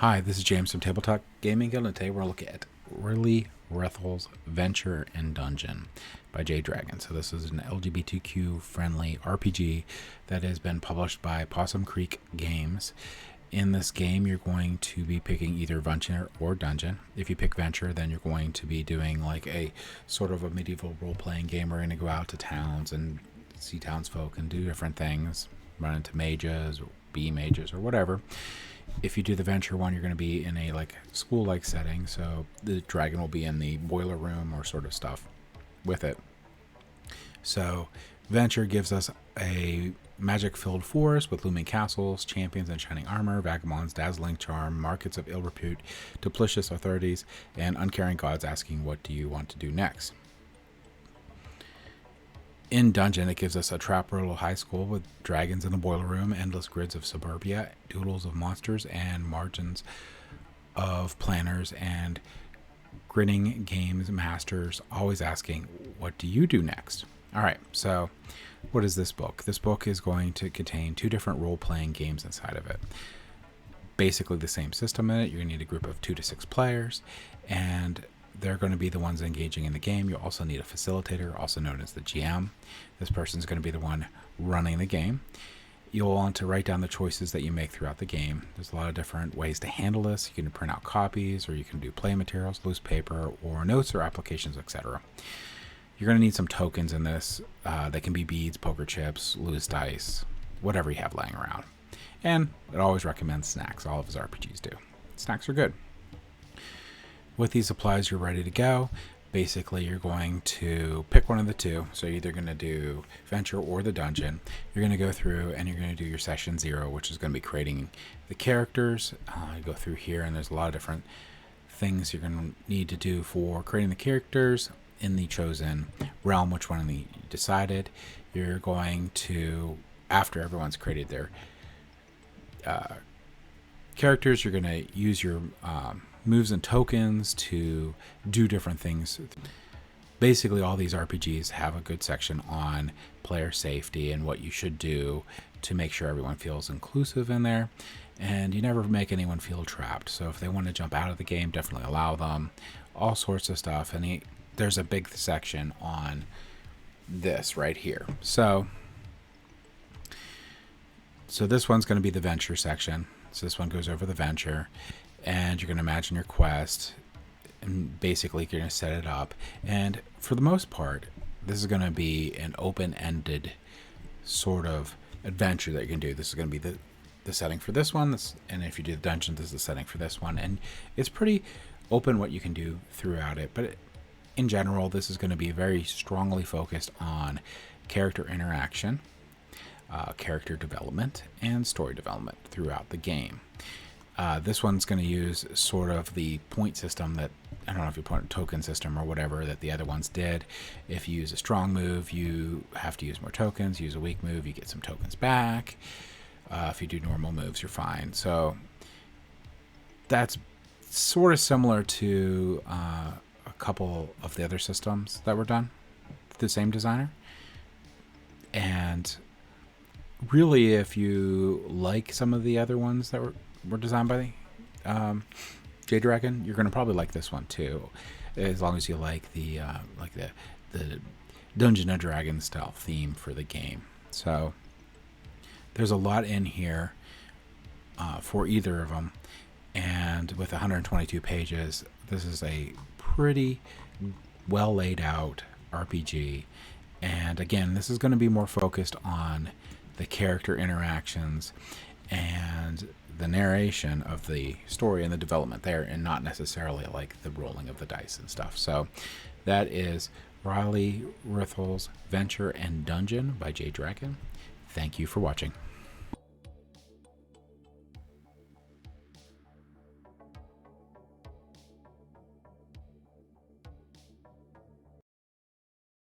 Hi, this is James from Tabletop Gaming Guild, and today we're looking at Riley Rethel's Venture and Dungeon by J Dragon. So this is an LGBTQ friendly RPG that has been published by Possum Creek Games. In this game, you're going to be picking either Venture or Dungeon. If you pick Venture, then you're going to be doing like a sort of a medieval role-playing game. We're going to go out to towns and see townsfolk and do different things, run into mages or be mages or whatever. If you do the Venture one, you're going to be in a like school-like setting, so the dragon will be in the boiler room or sort of stuff with it. So Venture gives us a magic-filled forest with looming castles, champions in shining armor, vagabonds, dazzling charm, markets of ill repute, duplicitous authorities, and uncaring gods asking, what do you want to do next? In Dungeon, it gives us a trap rural high school with dragons in the boiler room, endless grids of suburbia, doodles of monsters, and margins of planners and grinning games masters always asking, what do you do next? All right, so what is this book? This book is going to contain 2 different role-playing games inside of it. Basically the same system in it. You're going to need a group of 2 to 6 players, and they're going to be the ones engaging in the game. You'll also need a facilitator, also known as the GM. This person's going to be the one running the game. You'll want to write down the choices that you make throughout the game. There's a lot of different ways to handle this. You can print out copies, or you can do play materials, loose paper, or notes or applications, etc. You're going to need some tokens in this. They can be beads, poker chips, loose dice, whatever you have laying around. And it always recommends snacks. All of his RPGs do. Snacks are good. With these supplies, you're ready to go. Basically, you're going to pick one of the 2. So you're either going to do Venture or the Dungeon. You're going to go through and you're going to do your session 0, which is going to be creating the characters. You go through here and there's a lot of different things you're going to need to do for creating the characters in the chosen realm, which one you decided. You're going to, after everyone's created their characters, you're going to use your moves and tokens to do different things. Basically, all these RPGs have a good section on player safety and what you should do to make sure everyone feels inclusive in there. And you never make anyone feel trapped. So if they want to jump out of the game, definitely allow them. All sorts of stuff. And there's a big section on this right here. So this one's going to be the Venture section. So this one goes over the Venture. And you're going to imagine your quest, and basically you're going to set it up. And for the most part, this is going to be an open-ended sort of adventure that you can do. This is going to be the setting for this one, and if you do the dungeon, this is the setting for this one. And it's pretty open what you can do throughout it. But in general, this is going to be very strongly focused on character interaction, character development, and story development throughout the game. This one's going to use sort of the point system that, I don't know if you put a token system or whatever that the other ones did. If you use a strong move, you have to use more tokens. Use a weak move, you get some tokens back. If you do normal moves, you're fine. So that's sort of similar to a couple of the other systems that were done, the same designer. And really, if you like some of the other ones that were designed by J Dragon, you're going to probably like this one too, as long as you like the Dungeon and Dragon style theme for the game. So there's a lot in here for either of them, and with 122 pages, this is a pretty well laid out RPG. And again, this is going to be more focused on the character interactions and the narration of the story and the development there, and not necessarily like the rolling of the dice and stuff. So that is Riley Rethel's Venture and Dungeon by J Dragon. Thank you for watching.